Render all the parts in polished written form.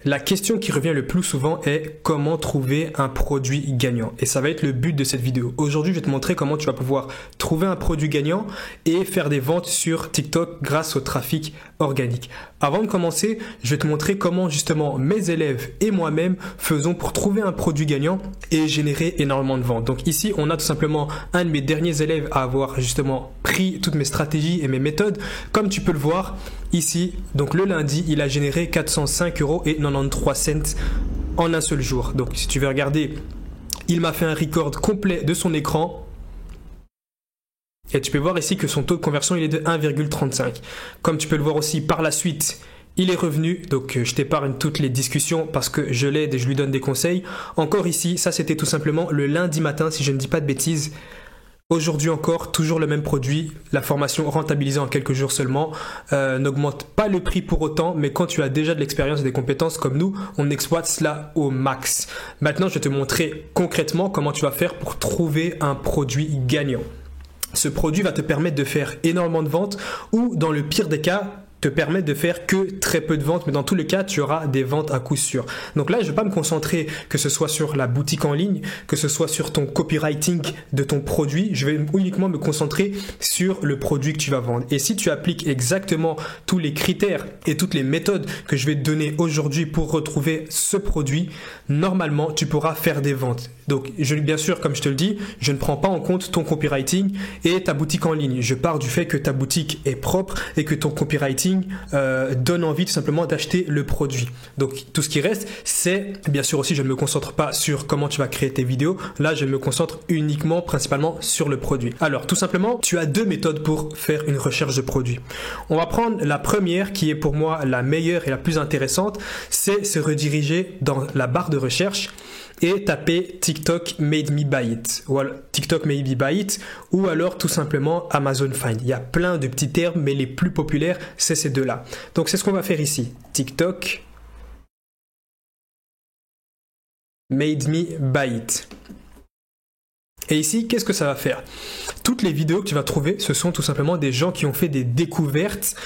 La question qui revient le plus souvent est comment trouver un produit gagnant. Et ça va être le but de cette vidéo. Aujourd'hui, je vais te montrer comment tu vas pouvoir trouver un produit gagnant et faire des ventes sur TikTok grâce au trafic organique. Avant de commencer, je vais te montrer comment justement mes élèves et moi-même faisons pour trouver un produit gagnant et générer énormément de ventes. Donc ici, on a tout simplement un de mes derniers élèves à avoir justement pris toutes mes stratégies et mes méthodes. Comme tu peux le voir ici, donc le lundi, il a généré 405,93 € en un seul jour. Donc si tu veux regarder, il m'a fait un record complet de son écran. Et tu peux voir ici que son taux de conversion il est de 1,35. Comme tu peux le voir aussi par la suite, il est revenu. Donc je t'épargne toutes les discussions parce que je l'aide et je lui donne des conseils. Encore ici, ça c'était tout simplement le lundi matin si je ne dis pas de bêtises. Aujourd'hui encore, toujours le même produit, la formation rentabilisée en quelques jours seulement, n'augmente pas le prix pour autant, mais quand tu as déjà de l'expérience et des compétences comme nous, on exploite cela au max. Maintenant, je vais te montrer concrètement comment tu vas faire pour trouver un produit gagnant. Ce produit va te permettre de faire énormément de ventes ou dans le pire des cas, te permettre de faire que très peu de ventes, mais dans tous les cas, tu auras des ventes à coup sûr. Donc là, je ne vais pas me concentrer que ce soit sur la boutique en ligne, que ce soit sur ton copywriting de ton produit. Je vais uniquement me concentrer sur le produit que tu vas vendre. Et si tu appliques exactement tous les critères et toutes les méthodes que je vais te donner aujourd'hui pour retrouver ce produit, normalement, tu pourras faire des ventes. Donc, bien sûr, comme je te le dis, je ne prends pas en compte ton copywriting et ta boutique en ligne. Je pars du fait que ta boutique est propre et que ton copywriting donne envie tout simplement d'acheter le produit. Donc tout ce qui reste, c'est bien sûr aussi, je ne me concentre pas sur comment tu vas créer tes vidéos. Là, je me concentre uniquement, principalement sur le produit. Alors tout simplement, tu as deux méthodes pour faire une recherche de produit. On va prendre la première qui est pour moi la meilleure et la plus intéressante, c'est se rediriger dans la barre de recherche et taper TikTok made me buy it ou alors TikTok made me buy it ou alors tout simplement Amazon Find. Il y a plein de petits termes, mais les plus populaires, c'est ces deux-là. Donc c'est ce qu'on va faire ici. TikTok made me buy it. Et ici, qu'est-ce que ça va faire? Toutes les vidéos que tu vas trouver, ce sont tout simplement des gens qui ont fait des découvertes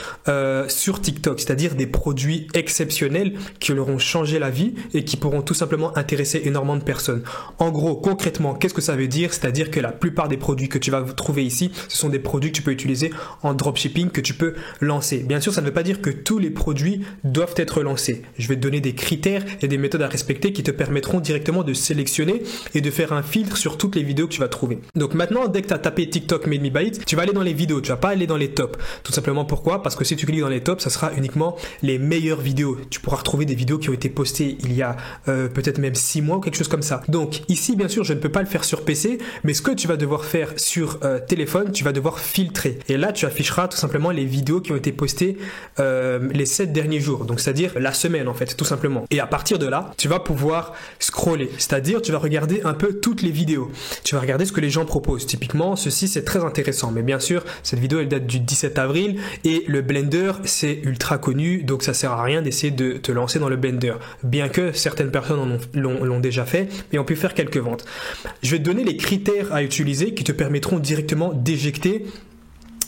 sur TikTok, c'est-à-dire des produits exceptionnels qui leur ont changé la vie et qui pourront tout simplement intéresser énormément de personnes. En gros, concrètement, qu'est-ce que ça veut dire? C'est-à-dire que la plupart des produits que tu vas trouver ici, ce sont des produits que tu peux utiliser en dropshipping, que tu peux lancer. Bien sûr, ça ne veut pas dire que tous les produits doivent être lancés. Je vais te donner des critères et des méthodes à respecter qui te permettront directement de sélectionner et de faire un filtre sur toutes les vidéos que tu vas trouver. Donc maintenant, dès que tu as tapé TikTok made me buy it, tu vas aller dans les vidéos, tu vas pas aller dans les tops. Tout simplement pourquoi? Parce que si tu cliques dans les tops, ça sera uniquement les meilleures vidéos. Tu pourras retrouver des vidéos qui ont été postées il y a peut-être même 6 mois ou quelque chose comme ça. Donc ici, bien sûr, je ne peux pas le faire sur PC, mais ce que tu vas devoir faire sur téléphone, tu vas devoir filtrer. Et là, tu afficheras tout simplement les vidéos qui ont été postées les 7 derniers jours. Donc c'est-à-dire la semaine en fait, tout simplement. Et à partir de là, tu vas pouvoir scroller. C'est-à-dire, tu vas regarder un peu toutes les vidéos. Tu vas regarder ce que les gens proposent. Typiquement, ceci c'est très intéressant. Mais bien sûr, cette vidéo elle date du 17 avril et le Blender c'est ultra connu, donc ça sert à rien d'essayer de te lancer dans le Blender. Bien que certaines personnes l'ont déjà fait et ont pu faire quelques ventes. Je vais te donner les critères à utiliser qui te permettront directement d'éjecter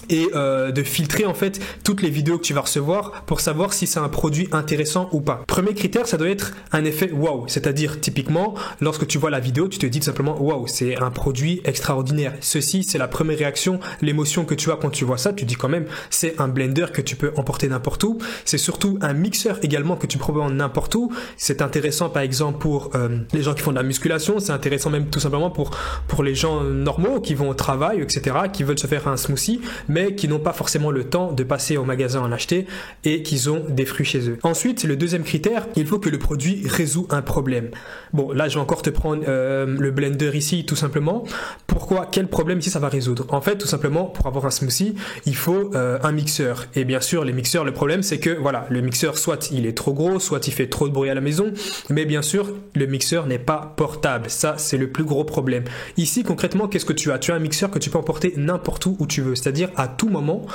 et de filtrer en fait toutes les vidéos que tu vas recevoir pour savoir si c'est un produit intéressant ou pas. Premier critère, ça doit être un effet wow, c'est-à-dire typiquement lorsque tu vois la vidéo, tu te dis tout simplement wow, c'est un produit extraordinaire. Ceci, c'est la première réaction, l'émotion que tu as quand tu vois ça, tu dis quand même c'est un blender que tu peux emporter n'importe où. C'est surtout un mixeur également que tu peux prendre n'importe où. C'est intéressant par exemple pour les gens qui font de la musculation, c'est intéressant même tout simplement pour les gens normaux qui vont au travail, etc., qui veulent se faire un smoothie, mais qui n'ont pas forcément le temps de passer au magasin en acheter et qu'ils ont des fruits chez eux. Ensuite, le deuxième critère, il faut que le produit résout un problème. Bon, là, je vais encore te prendre le blender ici, tout simplement. Pourquoi? Quel problème ici ça va résoudre? En fait, tout simplement, pour avoir un smoothie, il faut un mixeur. Et bien sûr, les mixeurs, le problème, c'est que voilà, le mixeur, soit il est trop gros, soit il fait trop de bruit à la maison, mais bien sûr, le mixeur n'est pas portable. Ça, c'est le plus gros problème. Ici, concrètement, qu'est-ce que tu as? Tu as un mixeur que tu peux emporter n'importe où tu veux, c'est-à-dire à tout moment,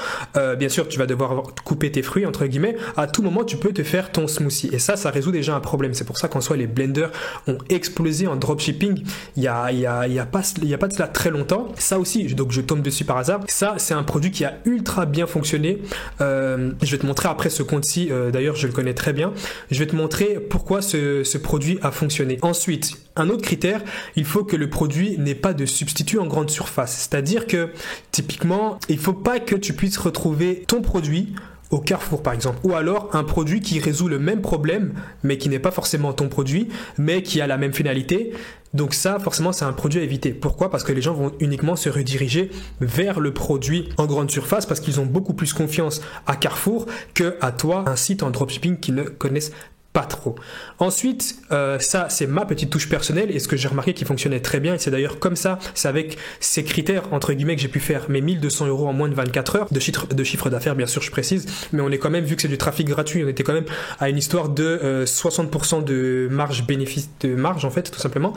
bien sûr tu vas devoir couper tes fruits entre guillemets, à tout moment tu peux te faire ton smoothie. Et ça résout déjà un problème. C'est pour ça qu'en soi les blenders ont explosé en dropshipping il y a pas de cela très longtemps. Ça aussi, donc je tombe dessus par hasard. Ça c'est un produit qui a ultra bien fonctionné. Je vais te montrer après ce compte-ci, d'ailleurs je le connais très bien. Je vais te montrer pourquoi ce produit a fonctionné. Ensuite, un autre critère, il faut que le produit n'ait pas de substitut en grande surface. C'est-à-dire que typiquement, il ne faut pas que tu puisses retrouver ton produit au Carrefour par exemple, ou alors un produit qui résout le même problème mais qui n'est pas forcément ton produit mais qui a la même finalité. Donc ça forcément c'est un produit à éviter. Pourquoi? Parce que les gens vont uniquement se rediriger vers le produit en grande surface parce qu'ils ont beaucoup plus confiance à Carrefour que à toi, un site en dropshipping qu'ils ne connaissent pas trop. Ensuite, ça c'est ma petite touche personnelle et ce que j'ai remarqué qui fonctionnait très bien, et c'est d'ailleurs comme ça, c'est avec ces critères entre guillemets que j'ai pu faire mes 1200 € en moins de 24 heures de chiffre d'affaires, bien sûr je précise, mais on est quand même, vu que c'est du trafic gratuit, on était quand même à une histoire de 60% de marge en fait, tout simplement.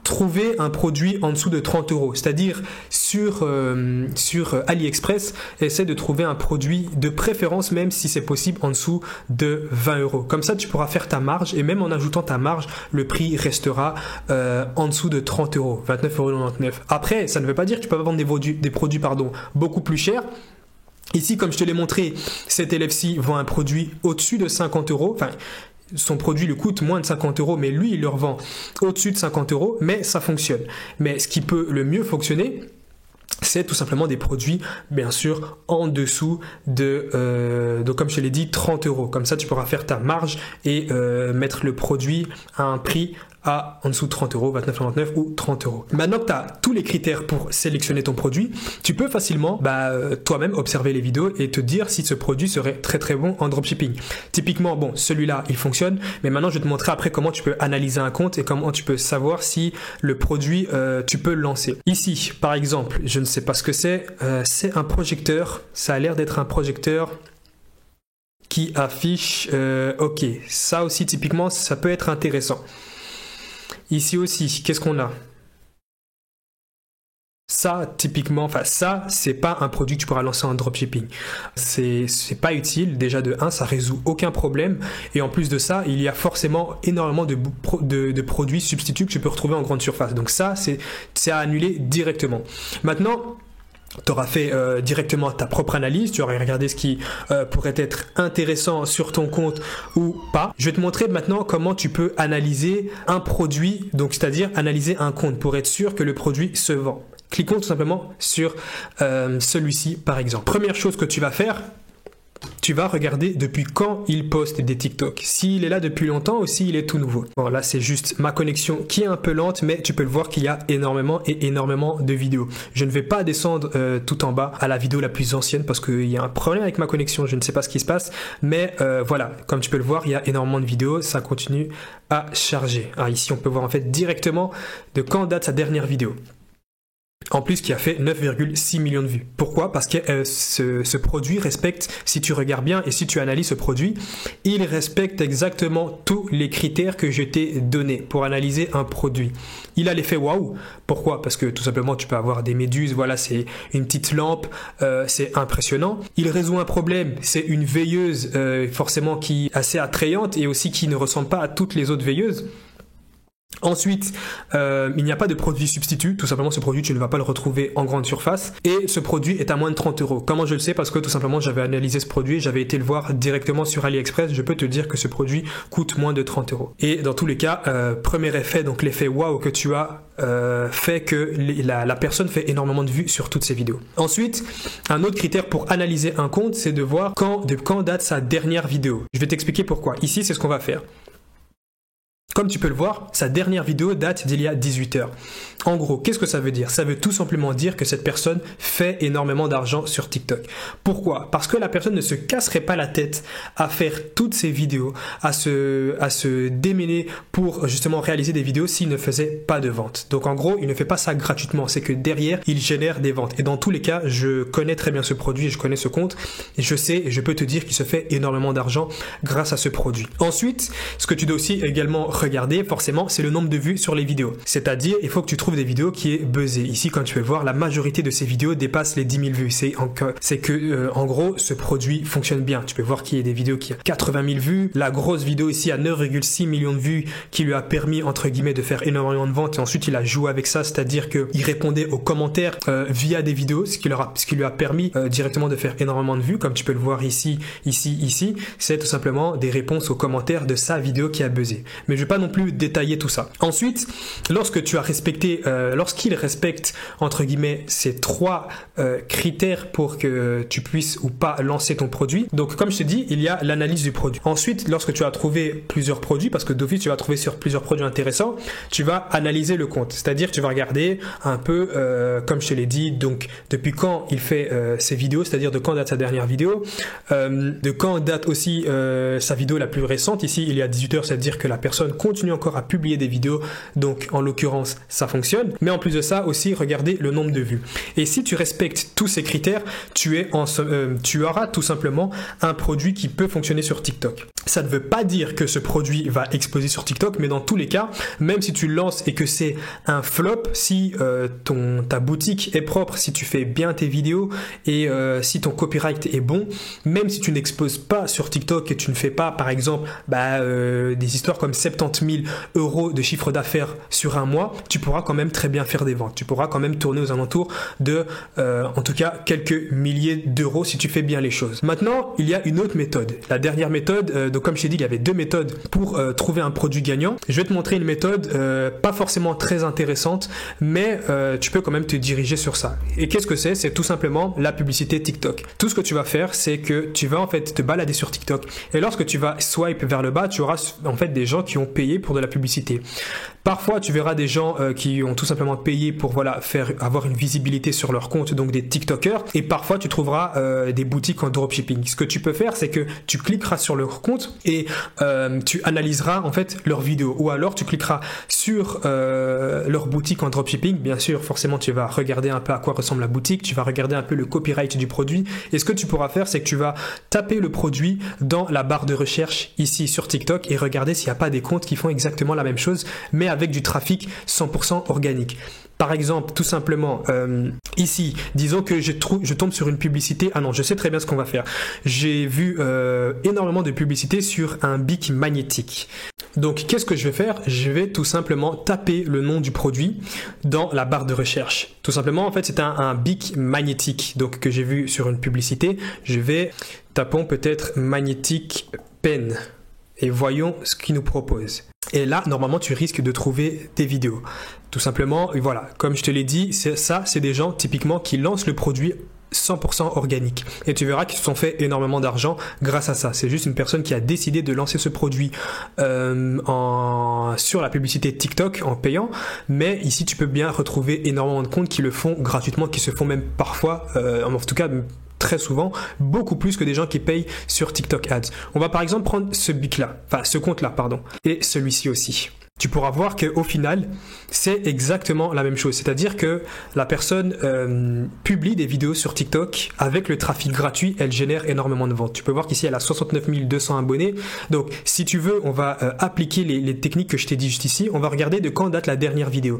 Trouver un produit en dessous de 30 €, c'est-à-dire sur AliExpress, essaie de trouver un produit de préférence, même si c'est possible en dessous de 20 €. Comme ça, tu pourras faire ta marge et même en ajoutant ta marge, le prix restera en dessous de 30 €, 29,99 €. Après, ça ne veut pas dire que tu peux vendre des produits beaucoup plus chers. Ici, comme je te l'ai montré, cet élève-ci vend un produit au-dessus de 50 €. Enfin, son produit lui coûte moins de 50 €, mais lui, il le revend au-dessus de 50 €, mais ça fonctionne. Mais ce qui peut le mieux fonctionner, c'est tout simplement des produits, bien sûr, en dessous de, donc comme je te l'ai dit, 30 €. Comme ça, tu pourras faire ta marge et mettre le produit à un prix en dessous de 30 €, 29,99 € ou 30 €. Maintenant que tu as tous les critères pour sélectionner ton produit, tu peux facilement toi-même observer les vidéos et te dire si ce produit serait très très bon en dropshipping. Typiquement, bon, celui-là, il fonctionne, mais maintenant je vais te montrer après comment tu peux analyser un compte et comment tu peux savoir si le produit, tu peux le lancer. Ici, par exemple, je ne sais pas ce que c'est un projecteur, ça a l'air d'être un projecteur qui affiche, ok, ça aussi typiquement, ça peut être intéressant. Ici aussi, qu'est-ce qu'on a? Ça, typiquement, enfin ça, c'est pas un produit que tu pourras lancer en dropshipping. C'est pas utile. Déjà de 1, ça résout aucun problème. Et en plus de ça, il y a forcément énormément de produits substituts que tu peux retrouver en grande surface. Donc ça, c'est à annuler directement. Maintenant, tu auras fait directement ta propre analyse, tu auras regardé ce qui pourrait être intéressant sur ton compte ou pas. Je vais te montrer maintenant comment tu peux analyser un produit, donc c'est-à-dire analyser un compte pour être sûr que le produit se vend. Cliquons tout simplement sur celui-ci par exemple. Première chose que tu vas faire, tu vas regarder depuis quand il poste des TikTok. S'il est là depuis longtemps ou s'il est tout nouveau. Bon, là, c'est juste ma connexion qui est un peu lente, mais tu peux le voir qu'il y a énormément de vidéos. Je ne vais pas descendre tout en bas à la vidéo la plus ancienne parce qu'il y a un problème avec ma connexion. Je ne sais pas ce qui se passe, mais voilà, comme tu peux le voir, il y a énormément de vidéos. Ça continue à charger. Alors, ici, on peut voir en fait directement de quand date sa dernière vidéo. En plus, qui a fait 9,6 millions de vues. Pourquoi? Parce que ce produit respecte, si tu regardes bien et si tu analyses ce produit, il respecte exactement tous les critères que je t'ai donnés pour analyser un produit. Il a l'effet waouh. Pourquoi? Parce que tout simplement, tu peux avoir des méduses, voilà, c'est une petite lampe, c'est impressionnant. Il résout un problème, c'est une veilleuse forcément qui est assez attrayante et aussi qui ne ressemble pas à toutes les autres veilleuses. Ensuite, il n'y a pas de produit substitut. Tout simplement, ce produit, tu ne vas pas le retrouver en grande surface. Et ce produit est à moins de 30 €. Comment je le sais? Parce que tout simplement, j'avais analysé ce produit, j'avais été le voir directement sur AliExpress. Je peux te dire que ce produit coûte moins de 30 €. Et dans tous les cas, premier effet, donc l'effet waouh que tu as fait que la personne fait énormément de vues sur toutes ses vidéos. Ensuite, un autre critère pour analyser un compte, c'est de voir de quand date sa dernière vidéo. Je vais t'expliquer pourquoi. Ici, c'est ce qu'on va faire. Comme tu peux le voir, sa dernière vidéo date d'il y a 18 heures. En gros, qu'est-ce que ça veut dire? Ça veut tout simplement dire que cette personne fait énormément d'argent sur TikTok. Pourquoi? Parce que la personne ne se casserait pas la tête à faire toutes ces vidéos, à se démêler pour justement réaliser des vidéos s'il ne faisait pas de vente. Donc en gros, il ne fait pas ça gratuitement, c'est que derrière, il génère des ventes. Et dans tous les cas, je connais très bien ce produit et je connais ce compte. Et je sais et je peux te dire qu'il se fait énormément d'argent grâce à ce produit. Ensuite, ce que tu dois aussi également regarder, regarder forcément, c'est le nombre de vues sur les vidéos. C'est-à-dire, il faut que tu trouves des vidéos qui est buzzé. Ici, comme tu peux le voir, la majorité de ces vidéos dépassent les 10 000 vues. C'est que, en gros, ce produit fonctionne bien. Tu peux voir qu'il y a des vidéos qui ont 80 000 vues. La grosse vidéo ici a 9,6 millions de vues qui lui a permis, entre guillemets, de faire énormément de ventes. Et ensuite, il a joué avec ça, c'est-à-dire qu'il répondait aux commentaires via des vidéos, ce qui lui a permis directement de faire énormément de vues. Comme tu peux le voir ici, c'est tout simplement des réponses aux commentaires de sa vidéo qui a buzzé. Mais je vais pas non plus détailler tout ça. Ensuite, lorsqu'il respecte, entre guillemets, ces 3 critères pour que tu puisses ou pas lancer ton produit. Donc, comme je te dis, il y a l'analyse du produit. Ensuite, lorsque tu as trouvé plusieurs produits, parce que d'office, tu vas trouver sur plusieurs produits intéressants, tu vas analyser le compte. C'est-à-dire, tu vas regarder un peu, comme je te l'ai dit, donc, depuis quand il fait ses vidéos, c'est-à-dire de quand date sa dernière vidéo, de quand date aussi sa vidéo la plus récente. Ici, il y a 18 heures, c'est-à-dire que la personne continue encore à publier des vidéos. Donc, en l'occurrence, ça fonctionne. Mais en plus de ça, aussi, regardez le nombre de vues. Et si tu respectes tous ces critères, tu auras tout simplement un produit qui peut fonctionner sur TikTok. Ça ne veut pas dire que ce produit va exploser sur TikTok, mais dans tous les cas, même si tu le lances et que c'est un flop, si ta boutique est propre, si tu fais bien tes vidéos et si ton copyright est bon, même si tu n'exposes pas sur TikTok et tu ne fais pas, par exemple, des histoires comme 70 000 € de chiffre d'affaires sur un mois, tu pourras quand même très bien faire des ventes. Tu pourras quand même tourner aux alentours de, en tout cas, quelques milliers d'euros si tu fais bien les choses. Maintenant, il y a une autre méthode. La dernière méthode, donc comme je t'ai dit, il y avait 2 méthodes pour trouver un produit gagnant. Je vais te montrer une méthode pas forcément très intéressante, mais tu peux quand même te diriger sur ça. Et qu'est-ce que c'est? C'est tout simplement la publicité TikTok. Tout ce que tu vas faire, c'est que tu vas en fait te balader sur TikTok. Et lorsque tu vas swipe vers le bas, tu auras en fait des gens qui ont payé pour de la publicité. Parfois, tu verras des gens qui ont tout simplement payé pour avoir une visibilité sur leur compte, donc des TikTokers. Et parfois, tu trouveras des boutiques en dropshipping. Ce que tu peux faire, c'est que tu cliqueras sur leur compte et tu analyseras en fait leurs vidéos. Ou alors, tu cliqueras sur leur boutique en dropshipping. Bien sûr, forcément, tu vas regarder un peu à quoi ressemble la boutique. Tu vas regarder un peu le copyright du produit. Et ce que tu pourras faire, c'est que tu vas taper le produit dans la barre de recherche ici sur TikTok et regarder s'il n'y a pas des comptes qui font exactement la même chose, mais avec du trafic 100% organique. Par exemple, tout simplement, ici, disons que je tombe sur une publicité. Ah non, je sais très bien ce qu'on va faire. J'ai vu énormément de publicités sur un bic magnétique. Donc, qu'est-ce que je vais faire? Je vais tout simplement taper le nom du produit dans la barre de recherche. Tout simplement, en fait, c'est un bic magnétique donc que j'ai vu sur une publicité. Tapons peut-être magnétique pen et voyons ce qu'il nous propose. Et là, normalement, tu risques de trouver des vidéos. Tout simplement, voilà, comme je te l'ai dit, c'est des gens typiquement qui lancent le produit 100% organique. Et tu verras qu'ils se sont fait énormément d'argent grâce à ça. C'est juste une personne qui a décidé de lancer ce produit sur la publicité TikTok en payant. Mais ici, tu peux bien retrouver énormément de comptes qui le font gratuitement, qui se font même parfois, en tout cas très souvent, beaucoup plus que des gens qui payent sur TikTok Ads. On va par exemple prendre ce compte-là, et celui-ci aussi. Tu pourras voir qu'au final, c'est exactement la même chose. C'est-à-dire que la personne publie des vidéos sur TikTok avec le trafic gratuit, elle génère énormément de ventes. Tu peux voir qu'ici, elle a 69 200 abonnés. Donc, si tu veux, on va appliquer les techniques que je t'ai dit juste ici. On va regarder de quand date la dernière vidéo.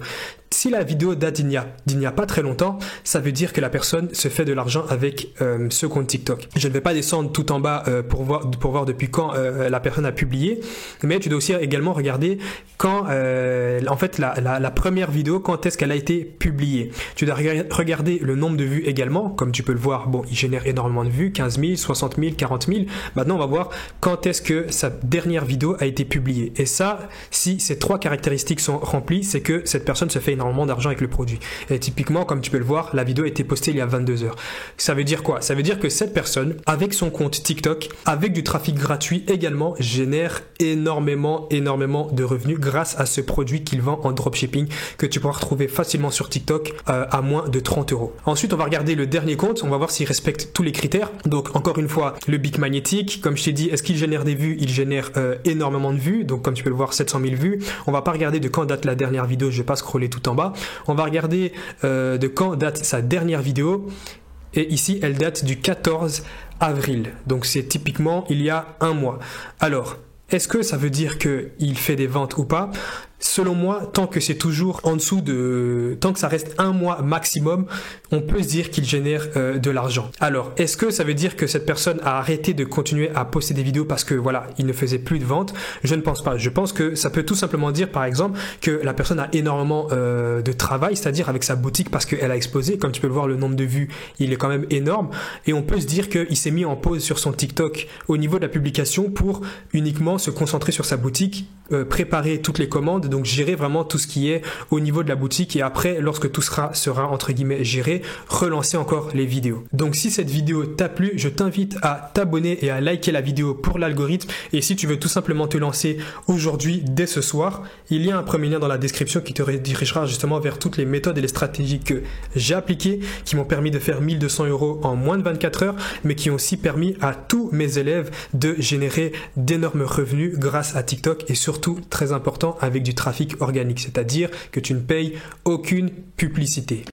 Si la vidéo date d'il n'y a pas très longtemps, ça veut dire que la personne se fait de l'argent avec ce compte TikTok. Je ne vais pas descendre tout en bas pour voir depuis quand la personne a publié, mais tu dois aussi également regarder quand en fait la première vidéo, quand est-ce qu'elle a été publiée. Tu dois regarder le nombre de vues également, comme tu peux le voir, bon, il génère énormément de vues, 15 000, 60 000, 40 000. Maintenant, on va voir quand est-ce que sa dernière vidéo a été publiée. Et ça, si ces 3 caractéristiques sont remplies, c'est que cette personne se fait énormément d'argent avec le produit. Et typiquement, comme tu peux le voir, la vidéo a été postée il y a 22 heures. Ça veut dire quoi? Ça veut dire que cette personne, avec son compte TikTok, avec du trafic gratuit également, génère énormément de revenus grâce à ce produit qu'il vend en dropshipping que tu pourras retrouver facilement sur TikTok à moins de 30 €. Ensuite, on va regarder le dernier compte, on va voir s'il respecte tous les critères. Donc, encore une fois, le bic magnétique, comme je t'ai dit, est-ce qu'il génère des vues? Il génère énormément de vues, donc comme tu peux le voir, 700 000 vues. On va pas regarder de quand date la dernière vidéo, je vais pas scroller tout en bas. On va regarder de quand date sa dernière vidéo. Et ici, elle date du 14 avril. Donc, c'est typiquement il y a un mois. Alors, Est-ce que ça veut dire qu'il fait des ventes ou pas? Selon moi, tant que c'est toujours en dessous tant que ça reste 1 mois maximum, on peut se dire qu'il génère de l'argent. Alors, est-ce que ça veut dire que cette personne a arrêté de continuer à poster des vidéos parce que voilà, il ne faisait plus de ventes? Je ne pense pas. Je pense que ça peut tout simplement dire, par exemple, que la personne a énormément de travail, c'est-à-dire avec sa boutique parce qu'elle a explosé. Comme tu peux le voir, le nombre de vues, il est quand même énorme. Et on peut se dire qu'il s'est mis en pause sur son TikTok au niveau de la publication pour uniquement se concentrer sur sa boutique, préparer toutes les commandes, donc gérer vraiment tout ce qui est au niveau de la boutique, et après, lorsque tout sera entre guillemets géré, relancer encore les vidéos. Donc si cette vidéo t'a plu, je t'invite à t'abonner et à liker la vidéo pour l'algorithme. Et si tu veux tout simplement te lancer aujourd'hui, dès ce soir, il y a un premier lien dans la description qui te redirigera justement vers toutes les méthodes et les stratégies que j'ai appliquées, qui m'ont permis de faire 1 200 € en moins de 24 heures, mais qui ont aussi permis à tous mes élèves de générer d'énormes revenus grâce à TikTok, et surtout, très important, avec du trafic organique, c'est-à-dire que tu ne payes aucune publicité.